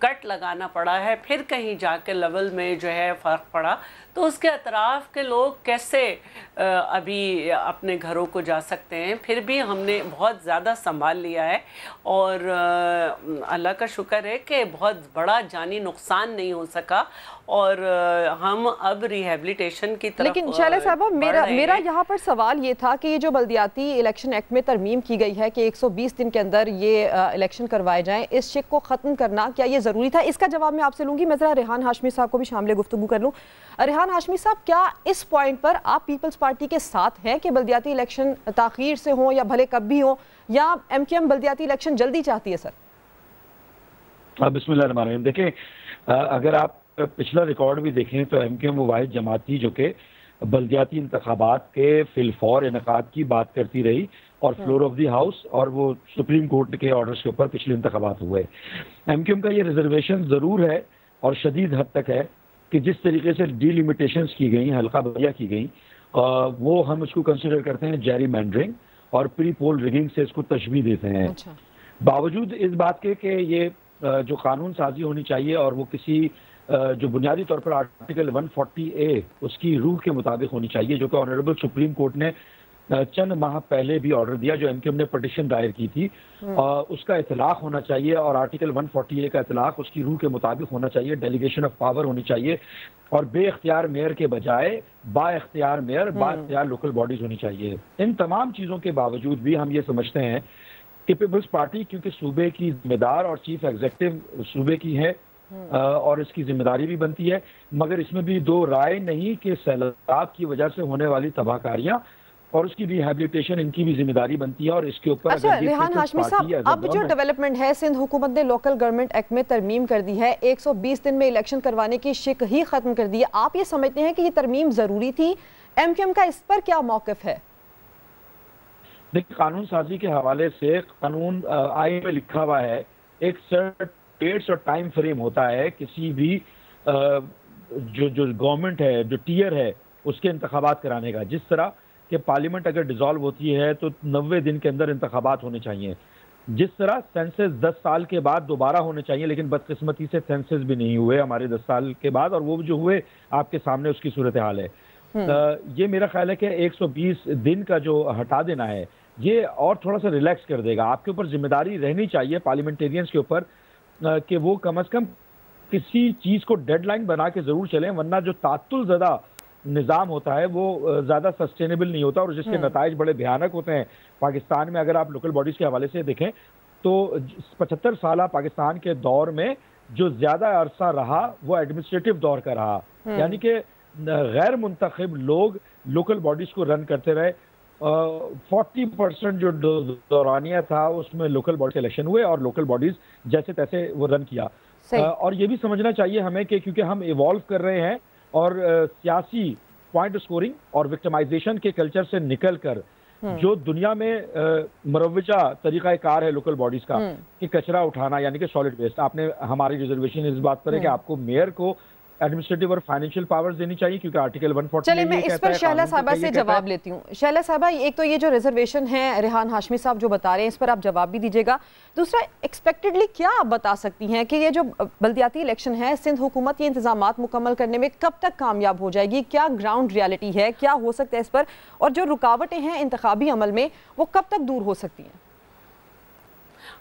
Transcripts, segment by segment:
کٹ لگانا پڑا ہے، پھر کہیں جا کے لیول میں جو ہے فرق پڑا، تو اس کے اطراف کے لوگ کیسے ابھی اپنے گھروں کو جا سکتے ہیں؟ پھر بھی ہم نے بہت زیادہ سنبھال لیا ہے، اور اللہ کا شکر ہے کہ بہت بڑا جانی نقصان نہیں ہو سکا، اور ہم اب ریہیبلیٹیشن کی طرف لیکن شیلہ صاحبہ میرا یہاں پر سوال یہ تھا کہ یہ جو بلدیاتی الیکشن ایکٹ میں ترمیم کی گئی ہے کہ 120 دن کے اندر یہ الیکشن کروائے جائیں، اس شک کو ختم کرنا کیا یہ ضروری تھا؟ اس کا جواب میں آپ سے لوں گی. میں ذرا ریحان ہاشمی صاحب کو بھی شامل گفتگو کر لوں. ریحان ہاشمی صاحب، کیا اس پوائنٹ پر آپ پیپلز پارٹی کے ساتھ ہیں کہ بلدیاتی الیکشن تاخیر سے ہوں یا بھلے کب بھی ہوں، یا ایم کیو ایم بلدیاتی الیکشن جلدی چاہتی ہے؟ سر بسم اللہ الرحمن الرحیم. دیکھیں، اگر آپ پچھلا ریکارڈ بھی دیکھیں تو ایم کیو ایم وہ واحد جماعت تھی جو کہ بلدیاتی انتخابات کے فی الفور انعقاد کی بات کرتی رہی، اور فلور آف دی ہاؤس اور وہ سپریم کورٹ کے آرڈرز کے اوپر پچھلے انتخابات ہوئے. ایم کیو ایم کا یہ ریزرویشن ضرور ہے اور شدید حد تک ہے کہ جس طریقے سے ڈی لیمیٹیشنز کی گئیں، حلقہ بندیاں کی گئیں، وہ ہم اس کو کنسیڈر کرتے ہیں جیری مینڈرنگ اور پری پول ریگنگ سے اس کو تشبیہ دیتے ہیں. باوجود اس بات کے کہ یہ جو قانون سازی ہونی چاہیے اور وہ کسی جو بنیادی طور پر آرٹیکل 140A اس کی روح کے مطابق ہونی چاہیے، جو کہ آنریبل سپریم کورٹ نے چند ماہ پہلے بھی آرڈر دیا، جو ایم کیو ایم نے پٹیشن دائر کی تھی، اس کا اطلاق ہونا چاہیے، اور آرٹیکل 140A کا اطلاق اس کی روح کے مطابق ہونا چاہیے. ڈیلیگیشن آف پاور ہونی چاہیے، اور بے اختیار میئر کے بجائے با اختیار میئر، با اختیار لوکل باڈیز ہونی چاہیے. ان تمام چیزوں کے باوجود بھی ہم یہ سمجھتے ہیں کہ پیپلز پارٹی کیونکہ صوبے کی ذمہ دار اور چیف ایگزیکٹو صوبے کی ہے، اور اس کی ذمہ داری بھی بنتی ہے، مگر اس میں بھی دو رائے نہیں کہ سیلاب کی وجہ سے ہونے والی تباہ کاریاں اور اس کی ریہیبلیٹیشن ان کی بھی ذمہ داری بنتی ہے. اور اس کے اوپر ریحان ہاشمی صاحب، اب جو ڈیولپمنٹ ہے، سندھ حکومت نے لوکل گورنمنٹ ایکٹ میں ترمیم کر دی ہے، 120 دن میں الیکشن کروانے کی شک ہی ختم کر دی ہے. آپ یہ سمجھتے ہیں کہ یہ ترمیم ضروری تھی؟ ایم کیو ایم کا اس پر کیا موقف ہے؟ دیکھیں، قانون سازی کے حوالے سے قانون آئین میں لکھا ہوا ہے، ایک سرٹ ڈیٹس اور ٹائم فریم ہوتا ہے کسی بھی جو گورنمنٹ ہے، جو ٹیئر ہے، اس کے انتخابات کرانے کا. جس طرح کہ پارلیمنٹ اگر ڈیزالو ہوتی ہے تو 90 دن کے اندر انتخابات ہونے چاہیے، جس طرح سینسس 10 سال کے بعد دوبارہ ہونے چاہیے، لیکن بدقسمتی سے سینسس بھی نہیں ہوئے ہمارے 10 سال کے بعد، اور وہ جو ہوئے آپ کے سامنے اس کی صورتحال ہے. یہ میرا خیال ہے کہ 120 دن کا جو ہٹا دینا ہے، یہ اور تھوڑا سا ریلیکس کر دے گا. آپ کے اوپر ذمہ داری رہنی چاہیے پارلیمنٹیرینز کے اوپر کہ وہ کم از کم کسی چیز کو ڈیڈ لائن بنا کے ضرور چلیں، ورنہ جو تعطل زدہ نظام ہوتا ہے وہ زیادہ سسٹینیبل نہیں ہوتا، اور جس کے نتائج بڑے بھیانک ہوتے ہیں. پاکستان میں اگر آپ لوکل باڈیز کے حوالے سے دیکھیں تو 75 سالہ پاکستان کے دور میں جو زیادہ عرصہ رہا وہ ایڈمنسٹریٹو دور کا رہا، یعنی کہ غیر منتخب لوگ لوکل باڈیز کو رن کرتے رہے. 40% جو دورانیہ تھا اس میں لوکل باڈی الیکشن ہوئے اور لوکل باڈیز جیسے تیسے وہ رن کیا. اور یہ بھی سمجھنا چاہیے ہمیں کہ کیونکہ ہم ایوالو کر رہے ہیں اور سیاسی پوائنٹ سکورنگ اور وکٹمائزیشن کے کلچر سے نکل کر جو دنیا میں مروجہ طریقہ کار ہے لوکل باڈیز کا کہ کچرا اٹھانا، یعنی کہ سالڈ ویسٹ، آپ نے ہماری ریزرویشن اس بات پر ہے کہ آپ کو میئر کو ایڈمنسٹریٹو اور فائنینشیل پاورز دینی چاہیے، کیونکہ آرٹیکل 140 چلے میں اس پر شیلہ صاحبہ سے جواب لیتی ہوں. شیلہ صاحبہ، ایک تو یہ جو ریزرویشن ہے ریحان ہاشمی صاحب جو بتا رہے ہیں، اس پر آپ جواب بھی دیجیے گا. دوسرا، ایکسپیکٹڈلی کیا آپ بتا سکتی ہیں کہ یہ جو بلدیاتی الیکشن ہے، سندھ حکومت یہ انتظامات مکمل کرنے میں کب تک کامیاب ہو جائے گی؟ کیا گراؤنڈ ریالٹی ہے، کیا ہو سکتا ہے اس پر، اور جو رکاوٹیں ہیں انتخابی عمل میں وہ کب تک دور ہو سکتی ہیں؟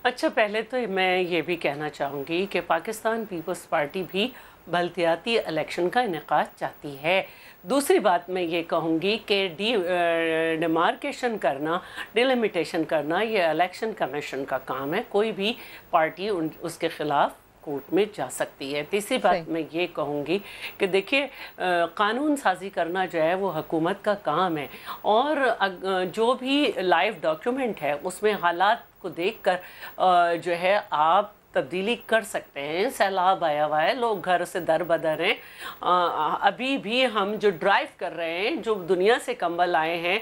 اچھا، پہلے تو میں یہ بھی کہنا چاہوں گی کہ پاکستان پیپلز پارٹی بھی بلدیاتی الیکشن کا انعقاد چاہتی ہے. دوسری بات میں یہ کہوں گی کہ ڈیمارکیشن کرنا، ڈیلیمیٹیشن کرنا یہ الیکشن کمیشن کا کام ہے. کوئی بھی پارٹی اس کے خلاف کورٹ میں جا سکتی ہے. تیسری بات میں یہ کہوں گی کہ دیکھیے، قانون سازی کرنا جو ہے وہ حکومت کا کام ہے، اور جو بھی لائیو ڈاکیومنٹ ہے اس میں حالات کو دیکھ کر جو ہے آپ تبدیلی کر سکتے ہیں. سیلاب آیا ہوا ہے، لوگ گھر سے در بدر ہیں. ابھی بھی ہم جو ڈرائیو کر رہے ہیں، جو دنیا سے کمبل آئے ہیں،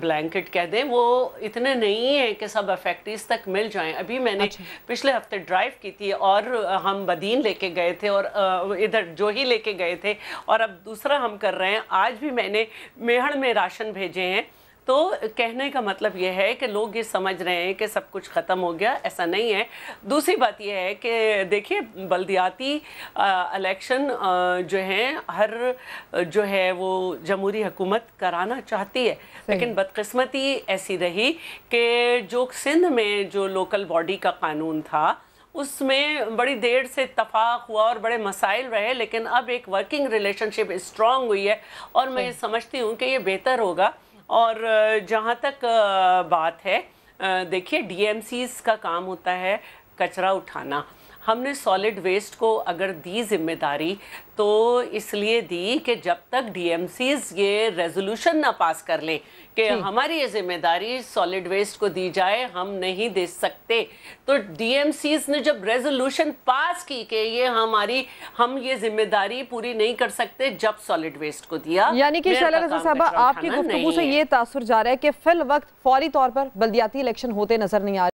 بلینکٹ کہہ دیں، وہ اتنے نہیں ہیں کہ سب افیکٹیز تک مل جائیں. ابھی میں نے پچھلے ہفتے ڈرائیو کی تھی اور ہم بدین لے کے گئے تھے اور ادھر جوہی لے کے گئے تھے، اور اب دوسرا ہم کر رہے ہیں. آج بھی میں نے میہڑ میں راشن بھیجے ہیں تو کہنے کا مطلب یہ ہے کہ لوگ یہ سمجھ رہے ہیں کہ سب کچھ ختم ہو گیا، ایسا نہیں ہے۔ دوسری بات یہ ہے کہ دیکھیے بلدیاتی الیکشن جو ہیں ہر جو ہے وہ جمہوری حکومت کرانا چاہتی ہے، لیکن بدقسمتی ایسی رہی کہ جو سندھ میں جو لوکل باڈی کا قانون تھا اس میں بڑی دیر سے اتفاق ہوا اور بڑے مسائل رہے، لیکن اب ایک ورکنگ ریلیشن شپ اسٹرانگ ہوئی ہے اور میں سمجھتی ہوں کہ یہ بہتر ہوگا۔ اور جہاں تک بات ہے دیکھیے ڈی ایم سیز کا کام ہوتا ہے کچرا اٹھانا، ہم نے سالڈ ویسٹ کو اگر دی ذمہ داری تو اس لیے دی کہ جب تک ڈی ایم سیز یہ ریزولوشن نہ پاس کر لیں کہ ہماری یہ ذمہ داری سالڈ ویسٹ کو دی جائے، ہم نہیں دے سکتے، تو ڈی ایم سیز نے جب ریزولوشن پاس کی کہ ہم یہ ذمہ داری پوری نہیں کر سکتے جب سالڈ ویسٹ کو دیا۔ یعنی کہ شعلہ رضا صاحبہ آپ کی گفتگو سے یہ تاثر جا رہا ہے کہ فی الوقت فوری طور پر بلدیاتی الیکشن ہوتے نظر نہیں آ رہے۔